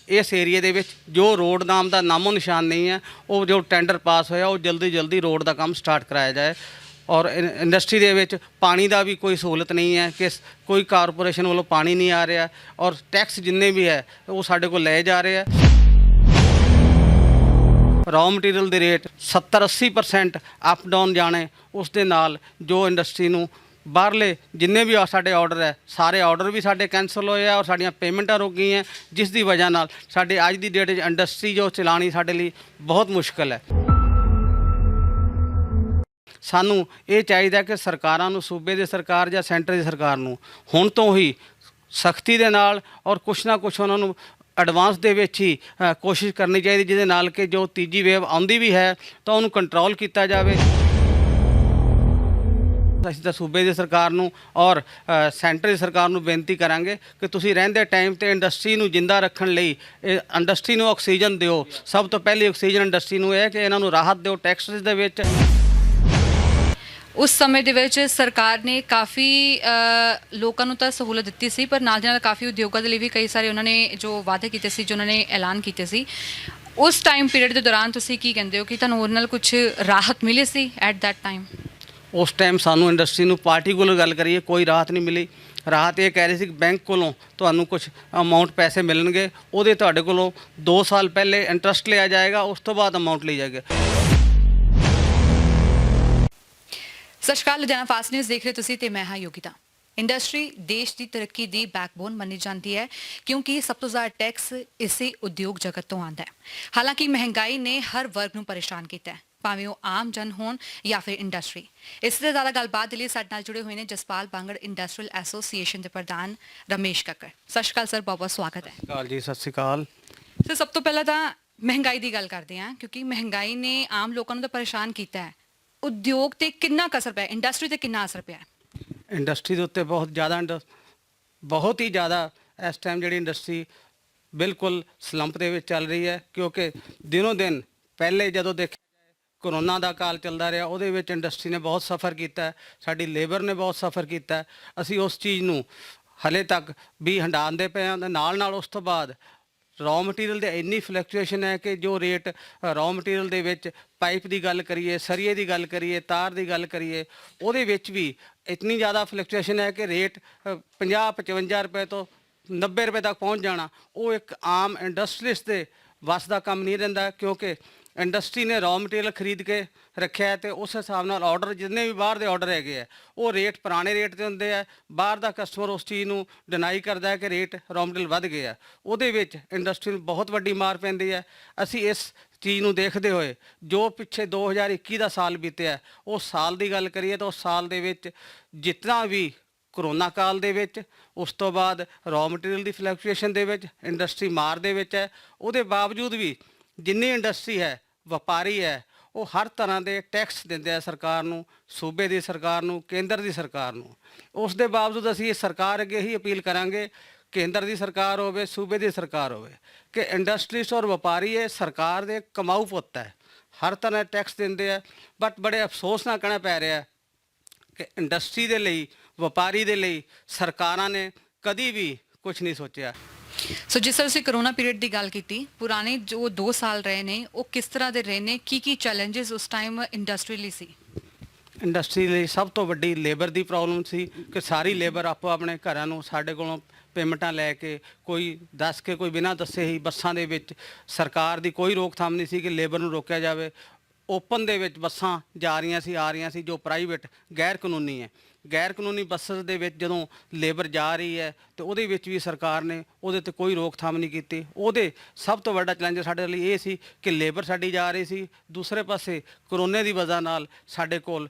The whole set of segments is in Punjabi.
इस एरिए ਦੇ ਵਿੱਚ ਜੋ ਰੋਡ ਨਾਮ ਦਾ ਨਾਮੋ ਨਿਸ਼ਾਨ ਨਹੀਂ ਹੈ, ਉਹ ਜੋ ਟੈਂਡਰ ਪਾਸ ਹੋਇਆ ਉਹ ਜਲਦੀ ਰੋਡ ਦਾ ਕੰਮ ਸਟਾਰਟ ਕਰਾਇਆ ਜਾਏ। ਔਰ ਇੰਡਸਟਰੀ ਦੇ ਵਿੱਚ ਪਾਣੀ ਦਾ ਵੀ ਕੋਈ ਸਹੂਲਤ ਨਹੀਂ ਹੈ ਕਿ ਕੋਈ ਕਾਰਪੋਰੇਸ਼ਨ ਵੱਲੋਂ ਪਾਣੀ ਨਹੀਂ ਆ ਰਿਹਾ, ਔਰ ਟੈਕਸ ਜਿੰਨੇ ਵੀ ਹੈ ਉਹ ਸਾਡੇ ਕੋਲ ਲਏ ਜਾ ਰਹੇ ਆ। ਰॉ ਮਟੀਰੀਅਲ ਦੇ ਰੇਟ 70-80% ਅਪ ਡਾਊਨ ਜਾਣੇ, ਉਸ ਦੇ ਨਾਲ ਜੋ ਇੰਡਸਟਰੀ ਨੂੰ ਬਾਹਰਲੇ ਜਿੰਨੇ ਵੀ ਸਾਡੇ ਆਰਡਰ ਹੈ ਸਾਰੇ ਆਰਡਰ ਵੀ ਸਾਡੇ ਕੈਂਸਲ ਹੋਏ ਆ ਔਰ ਸਾਡੀਆਂ ਪੇਮੈਂਟਾਂ ਰੁਕ ਗਈਆਂ, ਜਿਸ ਦੀ ਵਜ੍ਹਾ ਨਾਲ ਸਾਡੇ ਅੱਜ ਦੀ ਡੇਟ 'ਚ ਇੰਡਸਟਰੀ ਜੋ ਚਲਾਉਣੀ ਸਾਡੇ ਲਈ ਬਹੁਤ ਮੁਸ਼ਕਲ ਹੈ। ਸਾਨੂੰ ਇਹ ਚਾਹੀਦਾ ਕਿ ਸਰਕਾਰਾਂ ਨੂੰ, ਸੂਬੇ ਦੀ ਸਰਕਾਰ ਜਾਂ ਸੈਂਟਰ ਦੀ ਸਰਕਾਰ ਨੂੰ ਹੁਣ ਤੋਂ ਹੀ ਸਖਤੀ ਦੇ ਨਾਲ ਔਰ ਕੁਛ ਨਾ ਕੁਛ ਉਹਨਾਂ ਨੂੰ ਐਡਵਾਂਸ ਦੇ ਵਿੱਚ ਹੀ ਕੋਸ਼ਿਸ਼ ਕਰਨੀ ਚਾਹੀਦੀ, ਜਿਹਦੇ ਨਾਲ ਕਿ ਜੋ ਤੀਜੀ ਵੇਵ ਆਉਂਦੀ ਵੀ ਹੈ ਤਾਂ ਉਹਨੂੰ ਕੰਟਰੋਲ ਕੀਤਾ ਜਾਵੇ। ਅਸੀਂ ਤਾਂ ਸੂਬੇ ਦੀ ਸਰਕਾਰ ਨੂੰ ਔਰ ਸੈਂਟਰ ਦੀ ਸਰਕਾਰ ਨੂੰ ਬੇਨਤੀ ਕਰਾਂਗੇ ਕਿ ਤੁਸੀਂ ਰਹਿੰਦੇ ਟਾਈਮ 'ਤੇ ਇੰਡਸਟਰੀ ਨੂੰ ਜਿੰਦਾ ਰੱਖਣ ਲਈ ਇੰਡਸਟਰੀ ਨੂੰ ਆਕਸੀਜਨ ਦਿਓ। ਸਭ ਤੋਂ ਪਹਿਲੀ ਆਕਸੀਜਨ ਇੰਡਸਟਰੀ ਨੂੰ ਇਹ ਕਿ ਇਹਨਾਂ ਨੂੰ ਰਾਹਤ ਦਿਓ ਟੈਕਸ ਦੇ ਵਿੱਚ। ਉਸ ਸਮੇਂ ਦੇ ਵਿੱਚ ਸਰਕਾਰ ਨੇ ਕਾਫੀ ਲੋਕਾਂ ਨੂੰ ਤਾਂ ਸਹੂਲਤ ਦਿੱਤੀ ਸੀ, ਪਰ ਨਾਲ ਦੀ ਨਾਲ ਕਾਫੀ ਉਦਯੋਗਾਂ ਦੇ ਲਈ ਵੀ ਕਈ ਸਾਰੇ ਉਹਨਾਂ ਨੇ ਜੋ ਵਾਅਦੇ ਕੀਤੇ ਸੀ, ਜੋ ਉਹਨਾਂ ਨੇ ਐਲਾਨ ਕੀਤੇ ਸੀ, ਉਸ ਟਾਈਮ ਪੀਰੀਅਡ ਦੇ ਦੌਰਾਨ ਤੁਸੀਂ ਕੀ ਕਹਿੰਦੇ ਹੋ ਕਿ ਤੁਹਾਨੂੰ ਉਹਨਾਂ ਨਾਲ ਕੁਝ ਰਾਹਤ ਮਿਲੀ ਸੀ ਐਟ ਦੈਟ ਟਾਈਮ? ਉਸ ਟਾਈਮ ਸਾਨੂੰ ਇੰਡਸਟਰੀ ਨੂੰ ਪਾਰਟੀ ਕੋਲੋਂ ਗੱਲ ਕਰੀਏ ਕੋਈ ਰਾਹਤ ਨਹੀਂ ਮਿਲੀ। ਰਾਹਤ ਇਹ ਕਹਿ ਰਹੀ ਸੀ ਕਿ ਬੈਂਕ ਕੋਲੋਂ ਤੁਹਾਨੂੰ ਕੁਝ ਅਮਾਊਂਟ ਪੈਸੇ ਮਿਲਣਗੇ, ਉਹਦੇ ਤੁਹਾਡੇ ਕੋਲੋਂ 2 ਸਾਲ ਪਹਿਲੇ ਇੰਟਰਸਟ ਲਿਆ ਜਾਏਗਾ, ਉਸ ਤੋਂ ਬਾਅਦ ਅਮਾਊਂਟ ਲਈ ਜਾਏਗਾ। ਸਤਿ ਸ਼੍ਰੀ ਅਕਾਲ, ਲੁਧਿਆਣਾ ਫਾਸਟ ਨਿਊਜ਼ ਦੇਖ ਰਹੇ ਤੁਸੀਂ ਤੇ ਮੈਂ ਹਾਂ ਯੋਗਿਤਾ। ਇੰਡਸਟਰੀ ਦੇਸ਼ ਦੀ ਤਰੱਕੀ ਦੀ ਬੈਕਬੋਨ ਮੰਨੀ ਜਾਂਦੀ ਹੈ ਕਿਉਂਕਿ ਸਭ ਤੋਂ ਜ਼ਿਆਦਾ ਟੈਕਸ ਇਸੇ ਉਦਯੋਗ ਜਗਤ ਤੋਂ ਆਉਂਦਾ ਹੈ। ਹਾਲਾਂਕਿ ਮਹਿੰਗਾਈ ਨੇ ਹਰ ਵਰਗ ਨੂੰ ਪਰੇਸ਼ਾਨ ਕੀਤਾ ਹੈ, ਭਾਵੇਂ ਉਹ ਆਮ ਜਨ ਹੋਣ ਜਾਂ ਫਿਰ ਇੰਡਸਟਰੀ। ਇਸ ਤੋਂ ਜ਼ਿਆਦਾ ਗੱਲਬਾਤ ਲਈ ਸਾਡੇ ਨਾਲ ਜੁੜੇ ਹੋਏ ਨੇ ਜਸਪਾਲ ਬਾਂਗੜ ਇੰਡਸਟਰੀਅਲ ਐਸੋਸੀਏਸ਼ਨ ਦੇ ਪ੍ਰਧਾਨ ਰਮੇਸ਼ ਕੱਕੜ। ਸਤਿ ਸ਼੍ਰੀ ਅਕਾਲ ਸਰ, ਬਹੁਤ ਬਹੁਤ ਸਵਾਗਤ ਹੈ। ਸਤਿ ਸ਼੍ਰੀ ਅਕਾਲ ਜੀ। ਸਤਿ ਸ਼੍ਰੀ ਅਕਾਲ ਸਰ, ਸਭ ਤੋਂ ਪਹਿਲਾਂ ਤਾਂ ਮਹਿੰਗਾਈ ਦੀ ਗੱਲ ਕਰਦੇ ਹਾਂ ਕਿਉਂਕਿ ਮਹਿੰਗਾਈ ਨੇ ਆਮ ਲੋਕਾਂ ਨੂੰ ਤਾਂ ਪਰੇਸ਼ਾਨ ਕੀਤਾ ਹੈ। ਉਦਯੋਗ ਤੇ ਕਿੰਨਾ ਕੁ ਅਸਰ ਪਿਆ, ਇੰਡਸਟਰੀ ਤੇ ਕਿੰਨਾ ਅਸਰ ਪਿਆ? ਇੰਡਸਟਰੀ ਦੇ ਉੱਤੇ ਬਹੁਤ ਹੀ ਜ਼ਿਆਦਾ ਇਸ ਟਾਈਮ ਜਿਹੜੀ ਇੰਡਸਟਰੀ ਬਿਲਕੁਲ ਸਲੰਪ ਦੇ ਵਿੱਚ ਚੱਲ ਰਹੀ ਹੈ, ਕਿਉਂਕਿ ਦਿਨੋਂ ਦਿਨ ਪਹਿਲੇ ਜਦੋਂ ਦੇਖਿਆ ਜਾਏ ਕਰੋਨਾ ਦਾ ਕਾਲ ਚੱਲਦਾ ਰਿਹਾ, ਉਹਦੇ ਵਿੱਚ ਇੰਡਸਟਰੀ ਨੇ ਬਹੁਤ ਸਫਰ ਕੀਤਾ, ਸਾਡੀ ਲੇਬਰ ਨੇ ਬਹੁਤ ਸਫਰ ਕੀਤਾ। ਅਸੀਂ ਉਸ ਚੀਜ਼ ਨੂੰ ਹਲੇ ਤੱਕ ਵੀ ਹੰਡਾਉਂਦੇ ਪਏ ਹਾਂ। ਨਾਲ ਉਸ ਤੋਂ ਬਾਅਦ ਰॉ ਮਟੀਰੀਅਲ ਦੇ ਇੰਨੀ ਫਲਕਚੁਏਸ਼ਨ ਹੈ ਕਿ ਜੋ ਰੇਟ ਰॉ ਮਟੀਰੀਅਲ ਦੇ ਵਿੱਚ ਪਾਈਪ ਦੀ ਗੱਲ ਕਰੀਏ, ਸਰੀਏ ਦੀ ਗੱਲ ਕਰੀਏ, ਤਾਰ ਦੀ ਗੱਲ ਕਰੀਏ, ਉਹਦੇ ਵਿੱਚ ਵੀ ਇਤਨੀ ਜ਼ਿਆਦਾ ਫਲਕਚੁਏਸ਼ਨ ਹੈ ਕਿ ਰੇਟ 50-55 ਰੁਪਏ ਤੋਂ 90 ਰੁਪਏ ਤੱਕ ਪਹੁੰਚ ਜਾਣਾ ਉਹ ਇੱਕ ਆਮ ਇੰਡਸਟਰੀਲਿਸਟ ਦੇ ਵੱਸ ਦਾ ਕੰਮ ਨਹੀਂ ਰਹਿੰਦਾ, ਕਿਉਂਕਿ ਇੰਡਸਟਰੀ ਨੇ ਰॉ ਮਟੀਰੀਅਲ ਖਰੀਦ ਕੇ ਰੱਖਿਆ ਅਤੇ ਉਸ ਹਿਸਾਬ ਨਾਲ ਆਰਡਰ ਜਿੰਨੇ ਵੀ ਬਾਹਰ ਦੇ ਆਰਡਰ ਹੈਗੇ ਆ ਉਹ ਰੇਟ ਪੁਰਾਣੇ ਰੇਟ 'ਤੇ ਹੁੰਦੇ ਆ। ਬਾਹਰ ਦਾ ਕਸਟਮਰ ਉਸ ਚੀਜ਼ ਨੂੰ ਡਿਨਾਈ ਕਰਦਾ ਹੈ ਕਿ ਰੇਟ ਰॉ ਮਟੀਰੀਅਲ ਵੱਧ ਗਏ ਆ, ਉਹਦੇ ਵਿੱਚ ਇੰਡਸਟਰੀ ਨੂੰ ਬਹੁਤ ਵੱਡੀ ਮਾਰ ਪੈਂਦੀ ਹੈ। ਅਸੀਂ ਇਸ ਚੀਜ਼ ਨੂੰ ਦੇਖਦੇ ਹੋਏ ਜੋ ਪਿੱਛੇ 2021 ਦਾ ਸਾਲ ਬੀਤਿਆ, ਉਸ ਸਾਲ ਦੀ ਗੱਲ ਕਰੀਏ ਤਾਂ ਉਸ ਸਾਲ ਦੇ ਵਿੱਚ ਜਿਤਨਾ ਵੀ ਕਰੋਨਾ ਕਾਲ ਦੇ ਵਿੱਚ, ਉਸ ਤੋਂ ਬਾਅਦ ਰॉ ਮਟੀਰੀਅਲ ਦੀ ਫਲਕਚੁਏਸ਼ਨ ਦੇ ਵਿੱਚ ਇੰਡਸਟਰੀ ਮਾਰ ਦੇ ਵਿੱਚ ਹੈ, ਉਹਦੇ ਬਾਵਜੂਦ ਵੀ ਜਿੰਨੀ ਇੰਡਸਟਰੀ ਹੈ, ਵਪਾਰੀ ਹੈ, ਉਹ ਹਰ ਤਰ੍ਹਾਂ ਦੇ ਟੈਕਸ ਦਿੰਦੇ ਆ ਸਰਕਾਰ ਨੂੰ, ਸੂਬੇ ਦੀ ਸਰਕਾਰ ਨੂੰ, ਕੇਂਦਰ ਦੀ ਸਰਕਾਰ ਨੂੰ। ਉਸ ਦੇ ਬਾਵਜੂਦ ਅਸੀਂ ਇਸ ਸਰਕਾਰ ਅੱਗੇ ਹੀ ਅਪੀਲ ਕਰਾਂਗੇ, ਕੇਂਦਰ ਦੀ ਸਰਕਾਰ ਹੋਵੇ, ਸੂਬੇ ਦੀ ਸਰਕਾਰ ਹੋਵੇ, ਕਿ ਇੰਡਸਟਰੀਸ ਔਰ ਵਪਾਰੀ ਇਹ ਸਰਕਾਰ ਦੇ ਕਮਾਊ ਪੁੱਤ ਹੈ, ਹਰ ਤਰ੍ਹਾਂ ਟੈਕਸ ਦਿੰਦੇ ਆ। ਬਟ ਬੜੇ ਅਫਸੋਸ ਨਾਲ ਕਹਿਣਾ ਪੈ ਰਿਹਾ ਕਿ ਇੰਡਸਟਰੀ ਦੇ ਲਈ, ਵਪਾਰੀ ਦੇ ਲਈ ਸਰਕਾਰਾਂ ਨੇ ਕਦੀ ਵੀ ਕੁਝ ਨਹੀਂ ਸੋਚਿਆ। ਸੋ ਜਿਸ ਤਰ੍ਹਾਂ ਤੁਸੀਂ ਕਰੋਨਾ ਪੀਰੀਅਡ ਦੀ ਗੱਲ ਕੀਤੀ, ਪੁਰਾਣੇ ਜੋ 2 ਸਾਲ ਰਹੇ ਨੇ ਉਹ ਕਿਸ ਤਰ੍ਹਾਂ ਦੇ ਰਹੇ ਨੇ, ਕੀ ਚੈਲੰਜਸ ਉਸ ਟਾਈਮ ਇੰਡਸਟਰੀ ਲਈ ਸੀ? ਇੰਡਸਟਰੀ ਲਈ ਸਭ ਤੋਂ ਵੱਡੀ ਲੇਬਰ ਦੀ ਪ੍ਰੋਬਲਮ ਸੀ ਕਿ ਸਾਰੀ ਲੇਬਰ ਆਪੋ ਆਪਣੇ ਘਰਾਂ ਨੂੰ ਸਾਡੇ ਕੋਲੋਂ ਪੇਮੈਂਟਾਂ ਲੈ ਕੇ, ਕੋਈ ਦੱਸ ਕੇ, ਕੋਈ ਬਿਨਾਂ ਦੱਸੇ ਹੀ ਬੱਸਾਂ ਦੇ ਵਿੱਚ, ਸਰਕਾਰ ਦੀ ਕੋਈ ਰੋਕਥਾਮ ਨਹੀਂ ਸੀ ਕਿ ਲੇਬਰ ਨੂੰ ਰੋਕਿਆ ਜਾਵੇ। ਓਪਨ ਦੇ ਵਿੱਚ ਬੱਸਾਂ ਜਾ ਰਹੀਆਂ ਸੀ, ਆ ਰਹੀਆਂ ਸੀ, ਜੋ ਪ੍ਰਾਈਵੇਟ ਗੈਰ ਕਾਨੂੰਨੀ ਹੈ। ਗੈਰ ਕਾਨੂੰਨੀ ਬੱਸਾਂ ਦੇ ਵਿੱਚ ਜਦੋਂ ਲੇਬਰ ਜਾ ਰਹੀ ਹੈ ਤੇ ਉਹਦੇ ਵਿੱਚ ਵੀ ਸਰਕਾਰ ਨੇ ਉਹਦੇ 'ਤੇ ਕੋਈ ਰੋਕਥਾਮ ਨਹੀਂ ਕੀਤੀ। ਉਹਦੇ ਸਭ ਤੋਂ ਵੱਡਾ ਚੈਲੰਜ ਸਾਡੇ ਲਈ ਇਹ ਸੀ ਕਿ ਲੇਬਰ ਸਾਡੀ ਜਾ ਰਹੀ ਸੀ, ਦੂਸਰੇ ਪਾਸੇ ਕਰੋਨੇ ਦੀ ਵਜ੍ਹਾ ਨਾਲ ਸਾਡੇ ਕੋਲ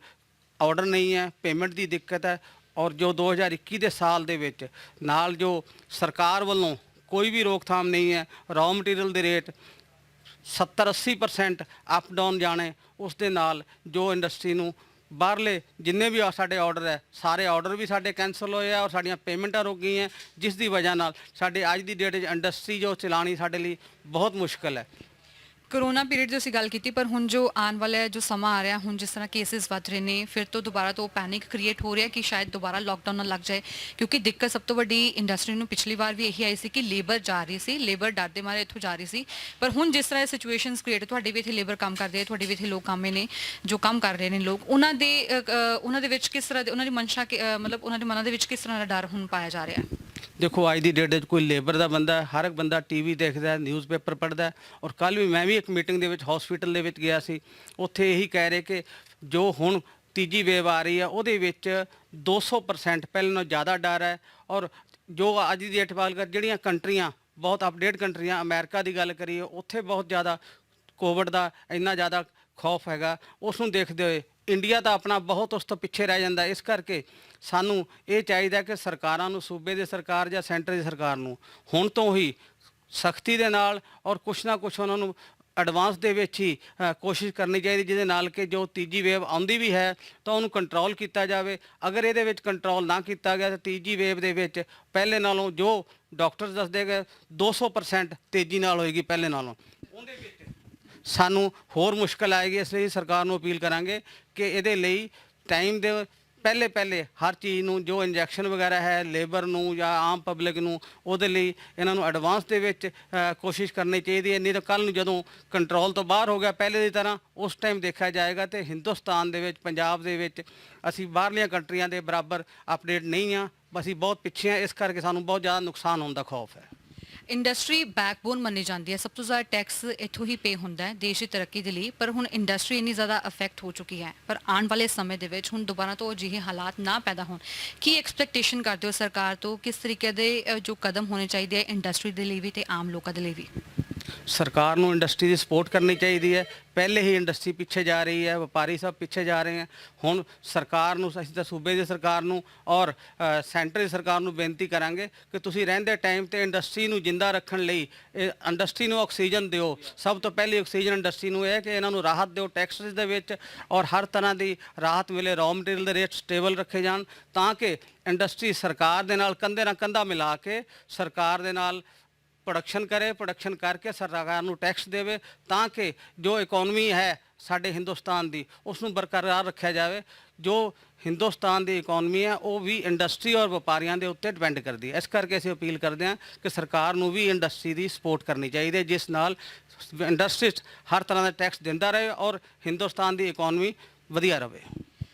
ਆਰਡਰ ਨਹੀਂ ਹੈ, ਪੇਮੈਂਟ ਦੀ ਦਿੱਕਤ ਹੈ। ਔਰ ਜੋ 2021 ਦੇ ਸਾਲ ਦੇ ਵਿੱਚ ਨਾਲ ਜੋ ਸਰਕਾਰ ਵੱਲੋਂ ਕੋਈ ਵੀ ਰੋਕਥਾਮ ਨਹੀਂ ਹੈ, ਰॉ ਮਟੀਰੀਅਲ ਦੇ ਰੇਟ 70-80% ਅਪ ਡਾਊਨ ਜਾਣੇ, ਉਸ ਦੇ ਨਾਲ ਜੋ ਇੰਡਸਟਰੀ ਨੂੰ ਬਾਹਰਲੇ ਜਿੰਨੇ ਵੀ ਸਾਡੇ ਆਰਡਰ ਹੈ ਸਾਰੇ ਆਰਡਰ ਵੀ ਸਾਡੇ ਕੈਂਸਲ ਹੋਏ ਆ ਔਰ ਸਾਡੀਆਂ ਪੇਮੈਂਟਾਂ ਰੁਕ ਗਈਆਂ, ਜਿਸ ਦੀ ਵਜ੍ਹਾ ਨਾਲ ਸਾਡੇ ਅੱਜ ਦੀ ਡੇਟ 'ਚ ਇੰਡਸਟਰੀ ਜੋ ਚਲਾਉਣੀ ਸਾਡੇ ਲਈ ਬਹੁਤ ਮੁਸ਼ਕਲ ਹੈ। ਕਰੋਨਾ ਪੀਰੀਅਡ ਦੀ ਅਸੀਂ ਗੱਲ ਕੀਤੀ, ਪਰ ਹੁਣ ਜੋ ਆਉਣ ਵਾਲਾ ਜੋ ਸਮਾਂ ਆ ਰਿਹਾ, ਹੁਣ ਜਿਸ ਤਰ੍ਹਾਂ ਕੇਸਿਸ ਵੱਧ ਰਹੇ ਨੇ, ਫਿਰ ਤੋਂ ਦੁਬਾਰਾ ਤੋਂ ਪੈਨਿਕ ਕ੍ਰੀਏਟ ਹੋ ਰਿਹਾ ਕਿ ਸ਼ਾਇਦ ਦੁਬਾਰਾ ਲੋਕਡਾਊਨ ਨਾ ਲੱਗ ਜਾਏ, ਕਿਉਂਕਿ ਦਿੱਕਤ ਸਭ ਤੋਂ ਵੱਡੀ ਇੰਡਸਟਰੀ ਨੂੰ ਪਿਛਲੀ ਵਾਰ ਵੀ ਇਹੀ ਆਈ ਸੀ ਕਿ ਲੇਬਰ ਜਾ ਰਹੀ ਸੀ, ਲੇਬਰ ਡਰ ਦੇ ਮਾਰੇ ਇੱਥੋਂ ਜਾ ਰਹੀ ਸੀ। ਪਰ ਹੁਣ ਜਿਸ ਤਰ੍ਹਾਂ ਸਿਚੁਏਸ਼ਨਸ ਕ੍ਰੀਏਟ, ਤੁਹਾਡੇ ਵੀ ਇੱਥੇ ਲੇਬਰ ਕੰਮ ਕਰਦੇ ਆ, ਤੁਹਾਡੇ ਵੀ ਇੱਥੇ ਲੋਕ ਕਾਮੇ ਨੇ ਜੋ ਕੰਮ ਕਰ ਰਹੇ ਨੇ ਲੋਕ, ਉਹਨਾਂ ਦੇ ਵਿੱਚ ਕਿਸ ਤਰ੍ਹਾਂ ਦੇ ਉਹਨਾਂ ਦੀ ਮਨਸ਼ਾ ਮਤਲਬ ਉਹਨਾਂ ਦੇ ਮਨਾਂ ਦੇ ਵਿੱਚ ਕਿਸ ਤਰ੍ਹਾਂ ਦਾ ਡਰ ਹੁਣ ਪਾਇਆ ਜਾ ਰਿਹਾ ਹੈ? ਦੇਖੋ, ਅੱਜ ਦੀ ਡੇਟ ਵਿੱਚ ਕੋਈ ਲੇਬਰ ਦਾ ਬੰਦਾ, ਹਰ ਇੱਕ ਬੰਦਾ ਟੀਵੀ ਦੇਖਦਾ, ਨਿਊਜ਼ਪੇਪਰ ਪੜ੍ਹਦਾ। ਔਰ ਕੱਲ੍ਹ ਵੀ ਮੈਂ ਵੀ ਇੱਕ ਮੀਟਿੰਗ ਦੇ ਵਿੱਚ ਹਸਪੀਟਲ ਦੇ ਵਿੱਚ ਗਿਆ ਸੀ, ਉੱਥੇ ਇਹੀ ਕਹਿ ਰਹੇ ਕਿ ਜੋ ਹੁਣ ਤੀਜੀ ਵੇਵ ਆ ਰਹੀ ਹੈ ਉਹਦੇ ਵਿੱਚ 200% ਪਹਿਲਾਂ ਨਾਲੋਂ ਜ਼ਿਆਦਾ ਡਰ ਹੈ। ਔਰ ਜੋ ਅੱਜ ਦੀ ਡੇਟ ਵਾਲ ਜਿਹੜੀਆਂ ਕੰਟਰੀਆਂ ਬਹੁਤ ਅਪਡੇਟ ਕੰਟਰੀਆਂ, ਅਮਰੀਕਾ ਦੀ ਗੱਲ ਕਰੀਏ, ਉੱਥੇ ਬਹੁਤ ਜ਼ਿਆਦਾ ਕੋਵਿਡ ਦਾ ਇੰਨਾ ਜ਼ਿਆਦਾ ਖੌਫ ਹੈਗਾ। ਉਸ ਨੂੰ ਦੇਖਦੇ ਹੋਏ ਇੰਡੀਆ ਤਾਂ ਆਪਣਾ ਬਹੁਤ ਉਸ ਤੋਂ ਪਿੱਛੇ ਰਹਿ ਜਾਂਦਾ। ਇਸ ਕਰਕੇ ਸਾਨੂੰ ਇਹ ਚਾਹੀਦਾ ਕਿ ਸਰਕਾਰਾਂ ਨੂੰ, ਸੂਬੇ ਦੀ ਸਰਕਾਰ ਜਾਂ ਸੈਂਟਰ ਦੀ ਸਰਕਾਰ ਨੂੰ ਹੁਣ ਤੋਂ ਹੀ ਸਖਤੀ ਦੇ ਨਾਲ ਔਰ ਕੁਛ ਨਾ ਕੁਛ ਉਹਨਾਂ ਨੂੰ ਐਡਵਾਂਸ ਦੇ ਵਿੱਚ ਹੀ ਕੋਸ਼ਿਸ਼ ਕਰਨੀ ਚਾਹੀਦੀ, ਜਿਹਦੇ ਨਾਲ ਕਿ ਜੋ ਤੀਜੀ ਵੇਵ ਆਉਂਦੀ ਵੀ ਹੈ ਤਾਂ ਉਹਨੂੰ ਕੰਟਰੋਲ ਕੀਤਾ ਜਾਵੇ। ਅਗਰ ਇਹਦੇ ਵਿੱਚ ਕੰਟਰੋਲ ਨਾ ਕੀਤਾ ਗਿਆ ਤਾਂ ਤੀਜੀ ਵੇਵ ਦੇ ਵਿੱਚ ਪਹਿਲੇ ਨਾਲੋਂ ਜੋ ਡਾਕਟਰ ਦੱਸਦੇ ਗਏ 200% ਤੇਜ਼ੀ ਨਾਲ ਹੋਏਗੀ ਪਹਿਲੇ ਨਾਲੋਂ, ਉਹਦੇ ਵਿੱਚ ਸਾਨੂੰ ਹੋਰ ਮੁਸ਼ਕਲ ਆਏਗੀ। ਇਸ ਲਈ ਸਰਕਾਰ ਨੂੰ ਅਪੀਲ ਕਰਾਂਗੇ ਕਿ ਇਹਦੇ ਲਈ ਟਾਈਮ ਦੇ ਪਹਿਲੇ ਹਰ ਚੀਜ਼ ਨੂੰ, ਜੋ ਇੰਜੈਕਸ਼ਨ ਵਗੈਰਾ ਹੈ ਲੇਬਰ ਨੂੰ ਜਾਂ ਆਮ ਪਬਲਿਕ ਨੂੰ, ਉਹਦੇ ਲਈ ਇਹਨਾਂ ਨੂੰ ਐਡਵਾਂਸ ਦੇ ਵਿੱਚ ਕੋਸ਼ਿਸ਼ ਕਰਨੀ ਚਾਹੀਦੀ ਹੈ। ਨਹੀਂ ਤਾਂ ਕੱਲ੍ਹ ਨੂੰ ਜਦੋਂ ਕੰਟਰੋਲ ਤੋਂ ਬਾਹਰ ਹੋ ਗਿਆ ਪਹਿਲੇ ਦੀ ਤਰ੍ਹਾਂ, ਉਸ ਟਾਈਮ ਦੇਖਿਆ ਜਾਏਗਾ ਤੇ ਹਿੰਦੁਸਤਾਨ ਦੇ ਵਿੱਚ, ਪੰਜਾਬ ਦੇ ਵਿੱਚ ਅਸੀਂ ਬਾਹਰਲੀਆਂ ਕੰਟਰੀਆਂ ਦੇ ਬਰਾਬਰ ਅਪਡੇਟ ਨਹੀਂ ਹਾਂ, ਅਸੀਂ ਬਹੁਤ ਪਿੱਛੇ ਹਾਂ। ਇਸ ਕਰਕੇ ਸਾਨੂੰ ਬਹੁਤ ਜ਼ਿਆਦਾ ਨੁਕਸਾਨ ਹੋਣ ਦਾ ਖੌਫ ਹੈ। ਇੰਡਸਟਰੀ ਬੈਕਬੋਨ ਮੰਨੀ ਜਾਂਦੀ ਹੈ, ਸਭ ਤੋਂ ਜ਼ਿਆਦਾ ਟੈਕਸ ਇੱਥੋਂ ਹੀ ਪੇ ਹੁੰਦਾ ਹੈ ਦੇਸ਼ ਦੀ ਤਰੱਕੀ ਦੇ ਲਈ। ਪਰ ਹੁਣ ਇੰਡਸਟਰੀ ਇੰਨੀ ਜ਼ਿਆਦਾ ਅਫੈਕਟ ਹੋ ਚੁੱਕੀ ਹੈ, ਪਰ ਆਉਣ ਵਾਲੇ ਸਮੇਂ ਦੇ ਵਿੱਚ ਹੁਣ ਦੁਬਾਰਾ ਤੋਂ ਅਜਿਹੇ ਹਾਲਾਤ ਨਾ ਪੈਦਾ ਹੋਣ, ਕੀ ਐਕਸਪੈਕਟੇਸ਼ਨ ਕਰਦੇ ਹੋ ਸਰਕਾਰ ਤੋਂ? ਕਿਸ ਤਰੀਕੇ ਦੇ ਜੋ ਕਦਮ ਹੋਣੇ ਚਾਹੀਦੇ ਹੈ ਇੰਡਸਟਰੀ ਦੇ ਲਈ ਵੀ ਤੇ ਆਮ ਲੋਕਾਂ ਦੇ ਲਈ ਵੀ? ਸਰਕਾਰ ਨੂੰ ਇੰਡਸਟਰੀ ਦੀ ਸਪੋਰਟ ਕਰਨੀ ਚਾਹੀਦੀ ਹੈ। ਪਹਿਲੇ ਹੀ ਇੰਡਸਟਰੀ ਪਿੱਛੇ ਜਾ ਰਹੀ ਹੈ, ਵਪਾਰੀ ਸਭ ਪਿੱਛੇ ਜਾ ਰਹੇ ਹੈ। ਹੁਣ ਸਰਕਾਰ ਨੂੰ, ਅਸੀਂ ਤਾਂ ਸੂਬੇ ਦੀ ਸਰਕਾਰ ਨੂੰ ਔਰ ਸੈਂਟਰ ਦੀ ਸਰਕਾਰ ਨੂੰ ਬੇਨਤੀ ਕਰਾਂਗੇ ਕਿ ਤੁਸੀਂ ਰਹਿੰਦੇ ਟਾਈਮ ਤੇ ਇੰਡਸਟਰੀ ਨੂੰ ਜਿੰਦਾ ਰੱਖਣ ਲਈ ਇੰਡਸਟਰੀ ਨੂੰ ਆਕਸੀਜਨ ਦਿਓ। ਸਭ ਤੋਂ ਪਹਿਲੀ ਆਕਸੀਜਨ ਇੰਡਸਟਰੀ ਨੂੰ ਹੈ ਕਿ ਇਹਨਾਂ ਨੂੰ ਰਾਹਤ ਦਿਓ ਟੈਕਸਿਸ ਦੇ ਵਿੱਚ, ਔਰ ਹਰ ਤਰ੍ਹਾਂ ਦੀ ਰਾਹਤ ਮਿਲੇ, ਰॉ ਮਟੀਰੀਅਲ ਦੇ ਰੇਟ ਸਟੇਬਲ ਰੱਖੇ ਜਾਣ, ਤਾਂ ਕਿ ਇੰਡਸਟਰੀ ਸਰਕਾਰ ਦੇ ਨਾਲ ਕੰਧਾ ਮਿਲਾ ਕੇ ਸਰਕਾਰ ਦੇ ਨਾਲ ਪ੍ਰੋਡਕਸ਼ਨ ਕਰੇ, ਪ੍ਰੋਡਕਸ਼ਨ ਕਰਕੇ ਸਰਕਾਰ ਨੂੰ ਟੈਕਸ ਦੇਵੇ, ਤਾਂ ਕਿ ਜੋ ਇਕਨੋਮੀ ਹੈ ਸਾਡੇ ਹਿੰਦੁਸਤਾਨ ਦੀ ਉਸ ਨੂੰ ਬਰਕਰਾਰ ਰੱਖਿਆ ਜਾਵੇ। ਜੋ ਹਿੰਦੁਸਤਾਨ ਦੀ ਇਕਨੋਮੀ ਹੈ ਉਹ ਵੀ ਇੰਡਸਟਰੀ ਔਰ ਵਪਾਰੀਆਂ ਦੇ ਉੱਤੇ ਡਿਪੈਂਡ ਕਰਦੀ ਹੈ। ਇਸ ਕਰਕੇ ਅਸੀਂ ਅਪੀਲ ਕਰਦੇ ਹਾਂ ਕਿ ਸਰਕਾਰ ਨੂੰ ਵੀ ਇੰਡਸਟਰੀ ਦੀ ਸਪੋਰਟ ਕਰਨੀ ਚਾਹੀਦੀ ਹੈ, ਜਿਸ ਨਾਲ ਇੰਡਸਟਰੀ ਹਰ ਤਰ੍ਹਾਂ ਦਾ ਟੈਕਸ ਦਿੰਦਾ ਰਹੇ ਔਰ ਹਿੰਦੁਸਤਾਨ ਦੀ ਇਕਨੋਮੀ ਵਧੀਆ ਰਹੇ।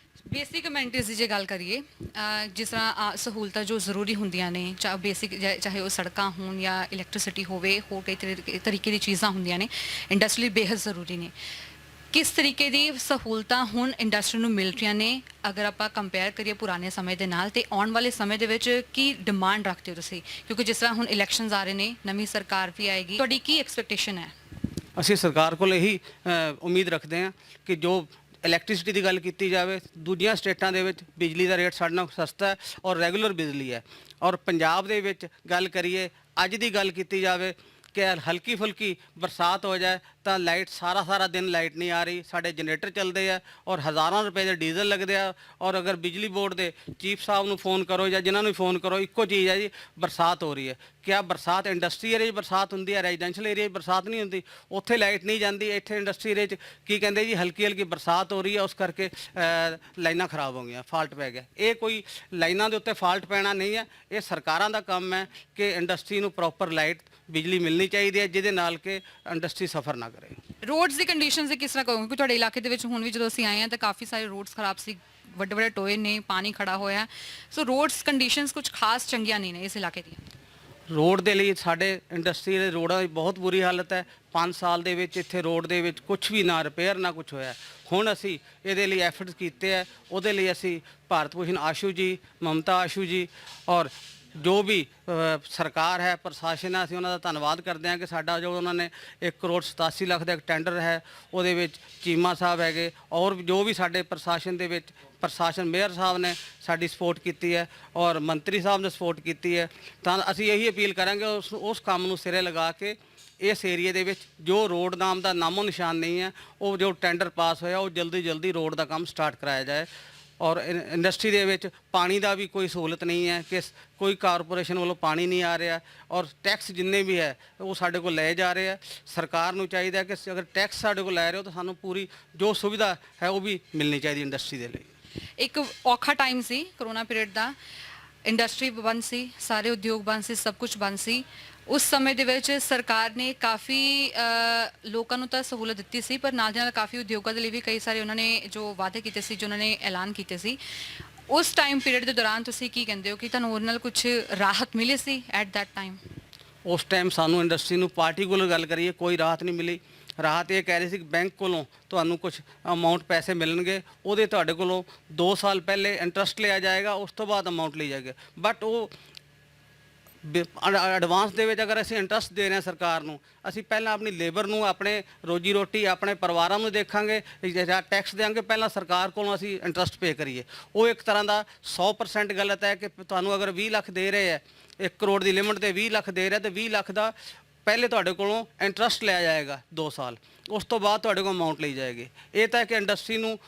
ਬੇਸਿਕ ਅਮੈਨਿਟੀਜ਼ ਦੀ ਜੇ ਗੱਲ ਕਰੀਏ, ਜਿਸ ਤਰ੍ਹਾਂ ਸਹੂਲਤਾਂ ਜੋ ਜ਼ਰੂਰੀ ਹੁੰਦੀਆਂ ਨੇ, ਚਾਹੇ ਉਹ ਸੜਕਾਂ ਹੋਣ ਜਾਂ ਇਲੈਕਟ੍ਰਿਸਿਟੀ ਹੋਵੇ, ਹੋਰ ਕਈ ਤਰੀਕੇ ਦੀ ਚੀਜ਼ਾਂ ਹੁੰਦੀਆਂ ਨੇ, ਇੰਡਸਟਰੀ ਲਈ ਬੇਹੱਦ ਜ਼ਰੂਰੀ ਨੇ। ਕਿਸ ਤਰੀਕੇ ਦੀ ਸਹੂਲਤਾਂ ਹੁਣ ਇੰਡਸਟਰੀ ਨੂੰ ਮਿਲ ਰਹੀਆਂ ਨੇ ਅਗਰ ਆਪਾਂ ਕੰਪੇਅਰ ਕਰੀਏ ਪੁਰਾਣੇ ਸਮੇਂ ਦੇ ਨਾਲ, ਤੇ ਆਉਣ ਵਾਲੇ ਸਮੇਂ ਦੇ ਵਿੱਚ ਕੀ ਡਿਮਾਂਡ ਰੱਖਦੇ ਹੋ ਤੁਸੀਂ? ਕਿਉਂਕਿ ਜਿਸ ਤਰ੍ਹਾਂ ਹੁਣ ਇਲੈਕਸ਼ਨਸ ਆ ਰਹੇ ਨੇ, ਨਵੀਂ ਸਰਕਾਰ ਵੀ ਆਏਗੀ, ਤੁਹਾਡੀ ਕੀ ਐਕਸਪੈਕਟੇਸ਼ਨ ਹੈ? ਅਸੀਂ ਸਰਕਾਰ ਕੋਲ ਇਹੀ ਉਮੀਦ ਰੱਖਦੇ ਹਾਂ ਕਿ ਜੋ ਇਲੈਕਟ੍ਰਿਸਿਟੀ ਦੀ ਗੱਲ ਕੀਤੀ ਜਾਵੇ, ਦੂਜੀਆਂ ਸਟੇਟਾਂ ਦੇ ਵਿੱਚ ਬਿਜਲੀ ਦਾ ਰੇਟ ਸਾਡੇ ਨਾਲੋਂ ਸਸਤਾ ਹੈ ਔਰ ਰੈਗੂਲਰ ਬਿਜਲੀ ਹੈ। ਔਰ ਪੰਜਾਬ ਦੇ ਵਿੱਚ ਗੱਲ ਕਰੀਏ, ਅੱਜ ਦੀ ਗੱਲ ਕੀਤੀ ਜਾਵੇ ਕਿ ਹਲਕੀ ਫੁਲਕੀ ਬਰਸਾਤ ਹੋ ਜਾਏ ਤਾਂ ਲਾਈਟ ਸਾਰਾ ਦਿਨ ਲਾਈਟ ਨਹੀਂ ਆ ਰਹੀ, ਸਾਡੇ ਜਨਰੇਟਰ ਚੱਲਦੇ ਆ ਔਰ ਹਜ਼ਾਰਾਂ ਰੁਪਏ ਦੇ ਡੀਜ਼ਲ ਲੱਗਦੇ ਆ। ਔਰ ਅਗਰ ਬਿਜਲੀ ਬੋਰਡ ਦੇ ਚੀਫ ਸਾਹਿਬ ਨੂੰ ਫੋਨ ਕਰੋ ਜਾਂ ਜਿਨ੍ਹਾਂ ਨੂੰ ਫੋਨ ਕਰੋ, ਇੱਕੋ ਚੀਜ਼ ਹੈ ਜੀ, ਬਰਸਾਤ ਹੋ ਰਹੀ ਹੈ। ਕਿਆ ਬਰਸਾਤ ਇੰਡਸਟਰੀ ਏਰੀਆ 'ਚ ਬਰਸਾਤ ਹੁੰਦੀ ਹੈ, ਰੈਜ਼ੀਡੈਂਸ਼ੀਅਲ ਏਰੀਆ 'ਚ ਬਰਸਾਤ ਨਹੀਂ ਹੁੰਦੀ? ਉੱਥੇ ਲਾਈਟ ਨਹੀਂ ਜਾਂਦੀ, ਇੱਥੇ ਇੰਡਸਟਰੀ ਏਰੀਆ 'ਚ ਕੀ ਕਹਿੰਦੇ ਜੀ, ਹਲਕੀ ਬਰਸਾਤ ਹੋ ਰਹੀ ਹੈ, ਉਸ ਕਰਕੇ ਲਾਈਨਾਂ ਖਰਾਬ ਹੋ ਗਈਆਂ, ਫਾਲਟ ਪੈ ਗਿਆ। ਇਹ ਕੋਈ ਲਾਈਨਾਂ ਦੇ ਉੱਤੇ ਫਾਲਟ ਪੈਣਾ ਨਹੀਂ ਹੈ, ਇਹ ਸਰਕਾਰਾਂ ਦਾ ਕੰਮ ਹੈ ਕਿ ਇੰਡਸਟਰੀ ਨੂੰ ਪ੍ਰੋਪਰ ਲਾਈਟ ਬਿਜਲੀ ਮਿਲਣੀ ਚਾਹੀਦੀ ਹੈ, ਜਿਹਦੇ ਨਾਲ ਕਿ ਇੰਡਸਟਰੀ ਸਫਰ ਨਾ ਕਰੇ। ਰੋਡਸ ਦੀ ਕੰਡੀਸ਼ਨਸ ਕਿਸ ਤਰ੍ਹਾਂ ਕਹੋਗੇ? ਕਿ ਤੁਹਾਡੇ ਇਲਾਕੇ ਦੇ ਵਿੱਚ ਹੁਣ ਵੀ ਜਦੋਂ ਅਸੀਂ ਆਏ ਹਾਂ ਤਾਂ ਕਾਫੀ ਸਾਰੇ ਰੋਡਸ ਖਰਾਬ ਸੀ, ਵੱਡੇ ਟੋਏ ਨੇ, ਪਾਣੀ ਖੜਾ ਹੋਇਆ, ਸੋ ਰੋਡਸ ਕੰਡੀਸ਼ਨਸ ਕੁਝ ਖਾਸ ਚੰਗੀਆਂ ਨਹੀਂ ਨੇ ਇਸ ਇਲਾਕੇ ਦੀਆਂ। ਰੋਡ ਦੇ ਲਈ ਸਾਡੇ ਇੰਡਸਟਰੀ ਦੇ ਰੋਡਾਂ ਦੀ ਬਹੁਤ ਬੁਰੀ ਹਾਲਤ ਹੈ। 5 ਸਾਲ ਦੇ ਵਿੱਚ ਇੱਥੇ ਰੋਡ ਦੇ ਵਿੱਚ ਕੁਝ ਵੀ ਨਾ ਰਿਪੇਅਰ ਨਾ ਕੁਝ ਹੋਇਆ। ਹੁਣ ਅਸੀਂ ਇਹਦੇ ਲਈ ਐਫਰਟਸ ਕੀਤੇ ਹੈ, ਉਹਦੇ ਲਈ ਅਸੀਂ ਭਾਰਤ ਭੂਸ਼ਣ ਆਸ਼ੂ ਜੀ, ਮਮਤਾ ਆਸ਼ੂ ਜੀ ਔਰ ਜੋ ਵੀ ਸਰਕਾਰ ਹੈ, ਪ੍ਰਸ਼ਾਸਨ ਹੈ, ਅਸੀਂ ਉਹਨਾਂ ਦਾ ਧੰਨਵਾਦ ਕਰਦੇ ਹਾਂ ਕਿ ਸਾਡਾ ਜੋ ਉਹਨਾਂ ਨੇ 1 ਕਰੋੜ 87 ਲੱਖ ਦਾ ਇੱਕ ਟੈਂਡਰ ਹੈ, ਉਹਦੇ ਵਿੱਚ ਚੀਮਾ ਸਾਹਿਬ ਹੈਗੇ ਔਰ ਜੋ ਵੀ ਸਾਡੇ ਪ੍ਰਸ਼ਾਸਨ ਦੇ ਵਿੱਚ ਮੇਅਰ ਸਾਹਿਬ ਨੇ ਸਾਡੀ ਸਪੋਰਟ ਕੀਤੀ ਹੈ ਔਰ ਮੰਤਰੀ ਸਾਹਿਬ ਨੇ ਸਪੋਰਟ ਕੀਤੀ ਹੈ। ਤਾਂ ਅਸੀਂ ਇਹੀ ਅਪੀਲ ਕਰਾਂਗੇ ਉਸ ਕੰਮ ਨੂੰ ਸਿਰੇ ਲਗਾ ਕੇ ਇਸ ਏਰੀਏ ਦੇ ਵਿੱਚ ਜੋ ਰੋਡ ਨਾਮ ਦਾ ਨਾਮੋ ਨਿਸ਼ਾਨ ਨਹੀਂ ਹੈ, ਉਹ ਜੋ ਟੈਂਡਰ ਪਾਸ ਹੋਇਆ ਉਹ ਜਲਦੀ ਰੋਡ ਦਾ ਕੰਮ ਸਟਾਰਟ ਕਰਾਇਆ ਜਾਏ। ਔਰ ਇੰਡਸਟਰੀ ਦੇ ਵਿੱਚ ਪਾਣੀ ਦਾ ਵੀ ਕੋਈ ਸਹੂਲਤ ਨਹੀਂ ਹੈ ਕਿ ਕੋਈ ਕਾਰਪੋਰੇਸ਼ਨ ਵੱਲੋਂ ਪਾਣੀ ਨਹੀਂ ਆ ਰਿਹਾ ਔਰ ਟੈਕਸ ਜਿੰਨੇ ਵੀ ਹੈ ਉਹ ਸਾਡੇ ਕੋਲ ਲਏ ਜਾ ਰਹੇ ਆ। ਸਰਕਾਰ ਨੂੰ ਚਾਹੀਦਾ ਕਿ ਅਗਰ ਟੈਕਸ ਸਾਡੇ ਕੋਲ ਲੈ ਰਹੇ ਹੋ ਤਾਂ ਸਾਨੂੰ ਪੂਰੀ ਜੋ ਸੁਵਿਧਾ ਹੈ ਉਹ ਵੀ ਮਿਲਣੀ ਚਾਹੀਦੀ ਇੰਡਸਟਰੀ ਦੇ ਲਈ। ਇੱਕ ਔਖਾ ਟਾਈਮ ਸੀ ਕਰੋਨਾ ਪੀਰੀਅਡ ਦਾ, ਇੰਡਸਟਰੀ ਬੰਦ ਸੀ, ਸਾਰੇ ਉਦਯੋਗ ਬੰਦ ਸੀ, ਸਭ ਕੁਝ ਬੰਦ ਸੀ। ਉਸ ਸਮੇਂ ਦੇ ਵਿੱਚ ਸਰਕਾਰ ਨੇ ਕਾਫੀ ਲੋਕਾਂ ਨੂੰ ਤਾਂ ਸਹੂਲਤ ਦਿੱਤੀ ਸੀ, ਪਰ ਨਾਲ ਦੀ ਨਾਲ ਕਾਫੀ ਉਦਯੋਗਾਂ ਦੇ ਲਈ ਵੀ ਕਈ ਸਾਰੇ ਉਹਨਾਂ ਨੇ ਜੋ ਵਾਅਦੇ ਕੀਤੇ ਸੀ, ਜੋ ਉਹਨਾਂ ਨੇ ਐਲਾਨ ਕੀਤੇ ਸੀ। ਉਸ ਟਾਈਮ ਪੀਰੀਅਡ ਦੇ ਦੌਰਾਨ ਤੁਸੀਂ ਕੀ ਕਹਿੰਦੇ ਹੋ ਕਿ ਤੁਹਾਨੂੰ ਉਹਨਾਂ ਨਾਲ ਕੁਝ ਰਾਹਤ ਮਿਲੀ ਸੀ ਐਟ ਦੈਟ ਟਾਈਮ? ਉਸ ਟਾਈਮ ਸਾਨੂੰ ਇੰਡਸਟਰੀ ਨੂੰ ਪਾਰਟੀਕੂਲਰ ਗੱਲ ਕਰੀਏ ਕੋਈ ਰਾਹਤ ਨਹੀਂ ਮਿਲੀ। ਰਾਹਤ ਇਹ ਕਹਿ ਰਹੇ ਸੀ ਕਿ ਬੈਂਕ ਕੋਲੋਂ ਤੁਹਾਨੂੰ ਕੁਝ ਅਮਾਉਂਟ ਪੈਸੇ ਮਿਲਣਗੇ, ਉਹਦੇ ਤੁਹਾਡੇ ਕੋਲੋਂ 2 ਸਾਲ ਪਹਿਲੇ ਇੰਟਰਸਟ ਲਿਆ ਜਾਏਗਾ, ਉਸ ਤੋਂ ਬਾਅਦ ਅਮਾਉਂਟ ਲਈ ਜਾਏਗੀ। ਬਟ ਉਹ ਐਡਵਾਂਸ ਦੇ ਵਿੱਚ ਅਗਰ ਅਸੀਂ ਇੰਟਰਸਟ ਦੇ ਰਹੇ ਹਾਂ ਸਰਕਾਰ ਨੂੰ, ਅਸੀਂ ਪਹਿਲਾਂ ਆਪਣੀ ਲੇਬਰ ਨੂੰ, ਆਪਣੇ ਰੋਜੀ ਰੋਟੀ, ਆਪਣੇ ਪਰਿਵਾਰਾਂ ਨੂੰ ਦੇਖਾਂਗੇ ਜਾਂ ਟੈਕਸ ਦੇਵਾਂਗੇ, ਪਹਿਲਾਂ ਸਰਕਾਰ ਕੋਲੋਂ ਅਸੀਂ ਇੰਟਰਸਟ ਪੇ ਕਰੀਏ। ਉਹ ਇੱਕ ਤਰ੍ਹਾਂ ਦਾ 100% ਗਲਤ ਹੈ ਕਿ ਤੁਹਾਨੂੰ ਅਗਰ 20 ਲੱਖ ਦੇ ਰਹੇ ਹੈ, 1 ਕਰੋੜ ਦੀ ਲਿਮਟ ਤੇ 20 ਲੱਖ ਦੇ ਰਿਹਾ ਤੇ 20 ਲੱਖ ਦਾ ਪਹਿਲੇ ਤੁਹਾਡੇ ਕੋਲੋਂ ਇੰਟਰਸਟ ਲਿਆ ਜਾਏਗਾ 2 ਸਾਲ, ਉਸ ਤੋਂ ਬਾਅਦ ਤੁਹਾਡੇ ਕੋਲ ਅਮਾਉਂਟ ਲਈ ਜਾਏਗੀ। ਇਹ ਤਾਂ ਕਿ ਇੰਡਸਟਰੀ ਨੂੰ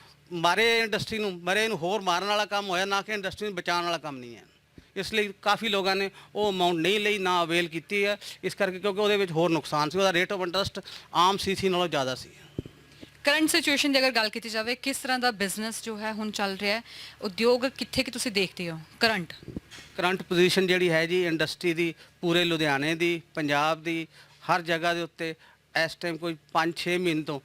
ਮਰੇ ਨੂੰ ਹੋਰ ਮਾਰਨ ਵਾਲਾ ਕੰਮ ਹੋਇਆ, ਨਾ ਕਿ ਇੰਡਸਟਰੀ ਨੂੰ ਬਚਾਉਣ ਵਾਲਾ ਕੰਮ ਨਹੀਂ ਹੈ। ਇਸ ਲਈ ਕਾਫੀ ਲੋਕਾਂ ਨੇ ਉਹ ਅਮਾਉਂਟ ਨਹੀਂ ਲਈ, ਨਾ ਅਵੇਲ ਕੀਤੀ ਹੈ, ਇਸ ਕਰਕੇ ਕਿਉਂਕਿ ਉਹਦੇ ਵਿੱਚ ਹੋਰ ਨੁਕਸਾਨ ਸੀ, ਉਹਦਾ ਰੇਟ ਆਫ ਇੰਟਰਸਟ ਆਮ ਸੀਸੀ ਨਾਲੋਂ ਜ਼ਿਆਦਾ ਸੀ। ਕਰੰਟ ਸਿਚੁਏਸ਼ਨ ਦੀ ਅਗਰ ਗੱਲ ਕੀਤੀ ਜਾਵੇ, ਕਿਸ ਤਰ੍ਹਾਂ ਦਾ ਬਿਜ਼ਨਸ ਜੋ ਹੈ ਹੁਣ ਚੱਲ ਰਿਹਾ ਹੈ, ਉਦਯੋਗ ਕਿੱਥੇ ਕਿ ਤੁਸੀਂ ਦੇਖਦੇ ਹੋ ਕਰੰਟ ਪੋਜੀਸ਼ਨ ਜਿਹੜੀ ਹੈ ਜੀ ਇੰਡਸਟਰੀ ਦੀ, ਪੂਰੇ ਲੁਧਿਆਣੇ ਦੀ, ਪੰਜਾਬ ਦੀ, ਹਰ ਜਗ੍ਹਾ ਦੇ ਉੱਤੇ ਇਸ ਟਾਈਮ ਕੋਈ 5-6 ਮਹੀਨੇ ਤੋਂ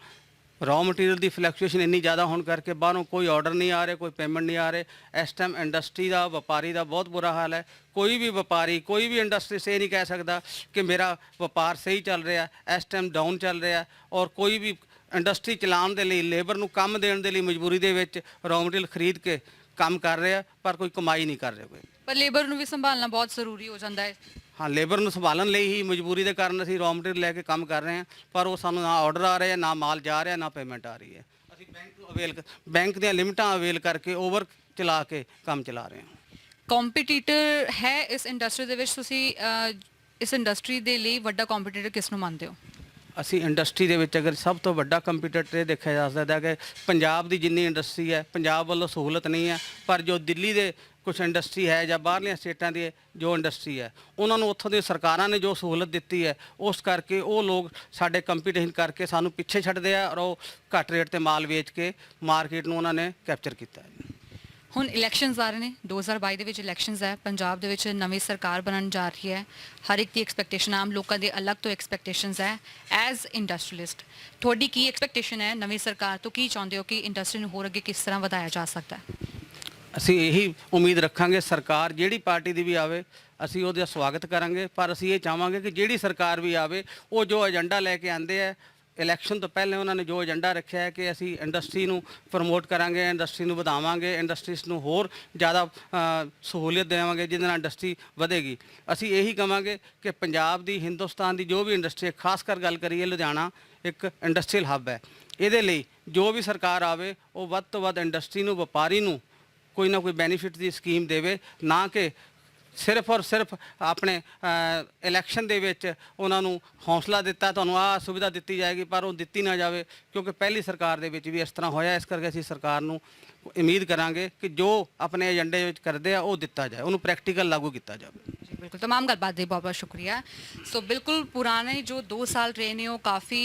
ਰॉ ਮਟੀਰੀਅਲ ਦੀ ਫਲਕਚੁਏਸ਼ਨ ਇੰਨੀ ਜ਼ਿਆਦਾ ਹੋਣ ਕਰਕੇ ਬਾਹਰੋਂ ਕੋਈ ਆਰਡਰ ਨਹੀਂ ਆ ਰਿਹਾ, ਕੋਈ ਪੇਮੈਂਟ ਨਹੀਂ ਆ ਰਿਹਾ। ਇਸ ਟਾਈਮ ਇੰਡਸਟਰੀ ਦਾ, ਵਪਾਰੀ ਦਾ ਬਹੁਤ ਬੁਰਾ ਹਾਲ ਹੈ। ਕੋਈ ਵੀ ਵਪਾਰੀ, ਕੋਈ ਵੀ ਇੰਡਸਟਰੀ ਸੇ ਨਹੀਂ ਕਹਿ ਸਕਦਾ ਕਿ ਮੇਰਾ ਵਪਾਰ ਸਹੀ ਚੱਲ ਰਿਹਾ, ਇਸ ਟਾਈਮ ਡਾਊਨ ਚੱਲ ਰਿਹਾ। ਔਰ ਕੋਈ ਵੀ ਇੰਡਸਟਰੀ ਚਲਾਉਣ ਦੇ ਲਈ, ਲੇਬਰ ਨੂੰ ਕੰਮ ਦੇਣ ਦੇ ਲਈ ਮਜਬੂਰੀ ਦੇ ਵਿੱਚ ਰॉ ਮਟੀਰੀਅਲ ਖਰੀਦ ਕੇ ਕੰਮ ਕਰ ਰਿਹਾ, ਪਰ ਕੋਈ ਕਮਾਈ ਨਹੀਂ ਕਰ ਰਿਹਾ ਕੋਈ। ਪਰ ਲੇਬਰ ਨੂੰ ਵੀ ਸੰਭਾਲਣਾ ਬਹੁਤ ਜ਼ਰੂਰੀ ਹੋ ਜਾਂਦਾ ਹੈ। ਹਾਂ, ਲੇਬਰ ਨੂੰ ਸੰਭਾਲਣ ਲਈ ਹੀ ਮਜਬੂਰੀ ਦੇ ਕਾਰਨ ਅਸੀਂ ਰॉ ਮਟੀਰੀਅਲ ਲੈ ਕੇ ਕੰਮ ਕਰ ਰਹੇ ਹਾਂ, ਪਰ ਉਹ ਸਾਨੂੰ ਨਾ ਆਰਡਰ ਆ ਰਿਹਾ, ਨਾ ਮਾਲ ਜਾ ਰਿਹਾ, ਨਾ ਪੇਮੈਂਟ ਆ ਰਹੀ ਹੈ। ਅਸੀਂ ਬੈਂਕ ਦੀਆਂ ਲਿਮਟਾਂ ਅਵੇਲ ਕਰਕੇ ਓਵਰ ਚਲਾ ਕੇ ਕੰਮ ਚਲਾ ਰਹੇ ਹਾਂ। ਕੰਪੀਟੀਟਰ ਹੈ ਇਸ ਇੰਡਸਟਰੀ ਦੇ ਵਿੱਚ, ਤੁਸੀਂ ਇਸ ਇੰਡਸਟਰੀ ਦੇ ਲਈ ਵੱਡਾ ਕੰਪੀਟੀਟਰ ਕਿਸ ਨੂੰ ਮੰਨਦੇ ਹੋ? ਅਸੀਂ ਇੰਡਸਟਰੀ ਦੇ ਵਿੱਚ ਅਗਰ ਸਭ ਤੋਂ ਵੱਡਾ ਕੰਪੀਟੀਟਰ ਇਹ ਦੇਖਿਆ ਜਾ ਸਕਦਾ ਕਿ ਪੰਜਾਬ ਦੀ ਜਿੰਨੀ ਇੰਡਸਟਰੀ ਹੈ, ਪੰਜਾਬ ਵੱਲੋਂ ਸਹੂਲਤ ਨਹੀਂ ਹੈ, ਪਰ ਜੋ ਦਿੱਲੀ ਦੇ ਕੁਝ ਇੰਡਸਟਰੀ ਹੈ ਜਾਂ ਬਾਹਰਲੀਆਂ ਸਟੇਟਾਂ ਦੀ ਜੋ ਇੰਡਸਟਰੀ ਹੈ, ਉਹਨਾਂ ਨੂੰ ਉੱਥੋਂ ਦੀ ਸਰਕਾਰਾਂ ਨੇ ਜੋ ਸਹੂਲਤ ਦਿੱਤੀ ਹੈ, ਉਸ ਕਰਕੇ ਉਹ ਲੋਕ ਸਾਡੇ ਕੰਪੀਟੀਸ਼ਨ ਕਰਕੇ ਸਾਨੂੰ ਪਿੱਛੇ ਛੱਡਦੇ ਆ ਔਰ ਉਹ ਘੱਟ ਰੇਟ ਤੇ ਮਾਲ ਵੇਚ ਕੇ ਮਾਰਕੀਟ ਨੂੰ ਉਹਨਾਂ ਨੇ ਕੈਪਚਰ ਕੀਤਾ ਹੈ। ਹੁਣ ਇਲੈਕਸ਼ਨਸ ਆ ਰਹੇ ਨੇ, 2022 ਦੇ ਵਿੱਚ ਇਲੈਕਸ਼ਨਸ ਹੈ, ਪੰਜਾਬ ਦੇ ਵਿੱਚ ਨਵੀਂ ਸਰਕਾਰ ਬਣਨ ਜਾ ਰਹੀ ਹੈ। ਹਰ ਇੱਕ ਦੀ ਐਕਸਪੈਕਟੇਸ਼ਨ, ਆਮ ਲੋਕਾਂ ਦੇ ਅਲੱਗ ਤੋਂ ਐਕਸਪੈਕਟੇਸ਼ਨਸ ਹੈ। ਐਜ਼ ਇੰਡਸਟਰੀਲਿਸਟ ਤੁਹਾਡੀ ਕੀ ਐਕਸਪੈਕਟੇਸ਼ਨ ਹੈ ਨਵੀਂ ਸਰਕਾਰ ਤੋਂ? ਕੀ ਚਾਹੁੰਦੇ ਹੋ ਕਿ ਇੰਡਸਟਰੀ ਨੂੰ ਹੋਰ ਅੱਗੇ ਕਿਸ ਤਰ੍ਹਾਂ ਵਧਾਇਆ ਜਾ ਸਕਦਾ ਹੈ? ਅਸੀਂ ਇਹੀ ਉਮੀਦ ਰੱਖਾਂਗੇ ਸਰਕਾਰ ਜਿਹੜੀ ਪਾਰਟੀ ਦੀ ਵੀ ਆਵੇ ਅਸੀਂ ਉਹਦਾ ਸਵਾਗਤ ਕਰਾਂਗੇ, ਪਰ ਅਸੀਂ ਇਹ ਚਾਹਾਂਗੇ ਕਿ ਜਿਹੜੀ ਸਰਕਾਰ ਵੀ ਆਵੇ ਉਹ ਜੋ ਏਜੰਡਾ ਲੈ ਕੇ ਆਉਂਦੇ ਹੈ, ਇਲੈਕਸ਼ਨ ਤੋਂ ਪਹਿਲੇ ਉਹਨਾਂ ਨੇ ਜੋ ਏਜੰਡਾ ਰੱਖਿਆ ਹੈ ਕਿ ਅਸੀਂ ਇੰਡਸਟਰੀ ਨੂੰ ਪ੍ਰਮੋਟ ਕਰਾਂਗੇ, ਇੰਡਸਟਰੀ ਨੂੰ ਵਧਾਵਾਂਗੇ, ਇੰਡਸਟਰੀਜ਼ ਨੂੰ ਹੋਰ ਜ਼ਿਆਦਾ ਸਹੂਲੀਅਤ ਦੇਵਾਂਗੇ ਜਿਹਦੇ ਨਾਲ ਇੰਡਸਟਰੀ ਵਧੇਗੀ। ਅਸੀਂ ਇਹੀ ਕਹਾਂਗੇ ਕਿ ਪੰਜਾਬ ਦੀ, ਹਿੰਦੁਸਤਾਨ ਦੀ ਜੋ ਵੀ ਇੰਡਸਟਰੀ, ਖਾਸ ਕਰ ਗੱਲ ਕਰੀਏ ਲੁਧਿਆਣਾ ਇੱਕ ਇੰਡਸਟਰੀਅਲ ਹੱਬ ਹੈ, ਇਹਦੇ ਲਈ ਜੋ ਵੀ ਸਰਕਾਰ ਆਵੇ ਉਹ ਵੱਧ ਤੋਂ ਵੱਧ ਇੰਡਸਟਰੀ ਨੂੰ, ਵਪਾਰੀ ਨੂੰ ਕੋਈ ਨਾ ਕੋਈ ਬੈਨੀਫਿਟ ਦੀ ਸਕੀਮ ਦੇਵੇ, ਨਾ ਕਿ ਸਿਰਫ ਔਰ ਸਿਰਫ ਆਪਣੇ ਇਲੈਕਸ਼ਨ ਦੇ ਵਿੱਚ ਉਹਨਾਂ ਨੂੰ ਹੌਸਲਾ ਦਿੱਤਾ ਤੁਹਾਨੂੰ ਆਹ ਸੁਵਿਧਾ ਦਿੱਤੀ ਜਾਏਗੀ, ਪਰ ਉਹ ਦਿੱਤੀ ਨਾ ਜਾਵੇ, ਕਿਉਂਕਿ ਪਹਿਲੀ ਸਰਕਾਰ ਦੇ ਵਿੱਚ ਵੀ ਇਸ ਤਰ੍ਹਾਂ ਹੋਇਆ। ਇਸ ਕਰਕੇ ਅਸੀਂ ਸਰਕਾਰ ਨੂੰ ਉਮੀਦ ਕਰਾਂਗੇ ਕਿ ਜੋ ਆਪਣੇ ਏਜੰਡੇ ਵਿੱਚ ਕਰਦੇ ਆ ਉਹ ਦਿੱਤਾ ਜਾਏ, ਉਹਨੂੰ ਪ੍ਰੈਕਟੀਕਲ ਲਾਗੂ ਕੀਤਾ ਜਾਵੇ। ਜੀ ਬਿਲਕੁਲ, तमाम ਗੱਲਬਾਤ ਦੇ ਬਹੁਤ ਬਹੁਤ ਸ਼ੁਕਰੀਆ। ਸੋ ਬਿਲਕੁਲ ਪੁਰਾਣੇ ਜੋ 2 ਸਾਲ ਰਹੇ ਨੇ ਉਹ ਕਾਫੀ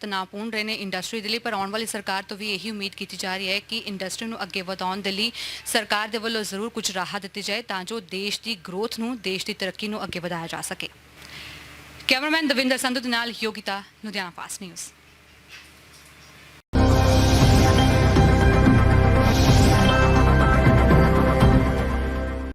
ਤਣਾਅਪੂਰਨ ਰਹੇ ਨੇ ਇੰਡਸਟਰੀ ਦੇ ਲਈ, ਪਰ ਆਉਣ ਵਾਲੀ ਸਰਕਾਰ ਤੋਂ ਵੀ ਇਹੀ ਉਮੀਦ ਕੀਤੀ ਜਾ ਰਹੀ ਹੈ ਕਿ ਇੰਡਸਟਰੀ ਨੂੰ ਅੱਗੇ ਵਧਾਉਣ ਦੇ ਲਈ ਸਰਕਾਰ ਦੇ ਵੱਲੋਂ ਜ਼ਰੂਰ ਕੁਝ ਰਾਹਤ ਦਿੱਤੀ ਜਾਏ ਤਾਂ ਜੋ ਦੇਸ਼ ਦੀ ਗਰੋਥ ਨੂੰ, ਦੇਸ਼ ਦੀ ਤਰੱਕੀ ਨੂੰ ਅੱਗੇ ਵਧਾਇਆ ਜਾ ਸਕੇ। ਕੈਮਰਾਮੈਨ ਦਵਿੰਦਰ ਸੰਧੂ ਦੇ ਨਾਲ ਯੋਗਿਤਾ, ਲੁਧਿਆਣਾ ਫਾਸਟ ਨਿਊਜ਼।